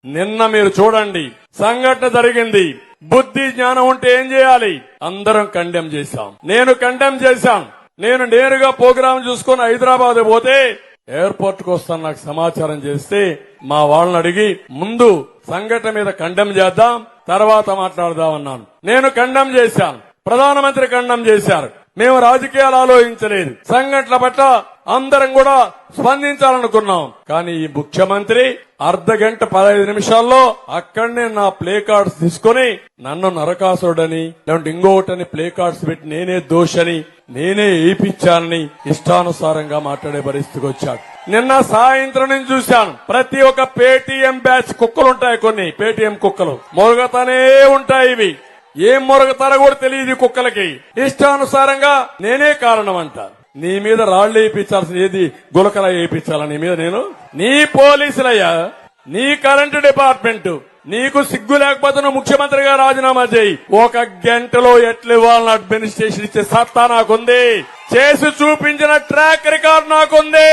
నిన్న మీరు చూడండి, సంఘటన జరిగింది. బుద్ధి జ్ఞానం ఉంటే ఏం చేయాలి? అందరం కండెమ్ చేశాం. నేను కండెమ్ చేశాం. నేను నేరుగా ప్రోగ్రాం చూసుకుని హైదరాబాద్ పోతే ఎయిర్పోర్ట్ కు వస్తాను నాకు సమాచారం చేస్తే మా వాళ్ళని అడిగి ముందు సంఘటన మీద కండెమ్ చేద్దాం, తర్వాత మాట్లాడదామన్నాను. నేను కండెమ్ చేశాను, ప్రధానమంత్రి కండెమ్ చేశారు. మేము రాజకీయాలు ఆలోచించలేదు. సంఘటనల పట్ల అందరం కూడా స్పందించాలనుకున్నాం. కానీ ఈ ముఖ్యమంత్రి అర్ధగంట 15 నిమిషాల్లో అక్కడనే నా ప్లే కార్డ్స్ తీసుకుని నన్ను నరకాసుడని లేదంటే ఇంకొకటని ప్లే కార్డ్స్ పెట్టి నేనే దోషని నేనే ఏపిచ్చానని ఇష్టానుసారంగా మాట్లాడే పరిస్థితికి వచ్చాడు. నిన్న సాయంత్రం నుంచి చూశాను, ప్రతి ఒక్క పేటీఎం బ్యాచ్ కుక్కలుంటాయి, కొన్ని పేటీఎం కుక్కలు మొరగతానే ఉంటాయి. ఇవి ఏం మొరగతారో కూడా తెలియదు కుక్కలకి. ఇష్టానుసారంగా నేనే కారణం అంట. నీ మీద రాళ్లు వేయించాల్సిన ఏది గులకల వేయించాలా నీ మీద? నేను నీ పోలీసులయ్యా, నీ కరెంటు డిపార్ట్మెంట్, నీకు సిగ్గు లేకపోతే నువ్వు ముఖ్యమంత్రిగా రాజీనామా చేయి. 1 గంటలో ఎట్లు ఇవ్వాలని అడ్మినిస్ట్రేషన్ ఇచ్చే సత్తా నాకుంది. చేసి చూపించిన ట్రాక్ రికార్డ్ నాకుంది.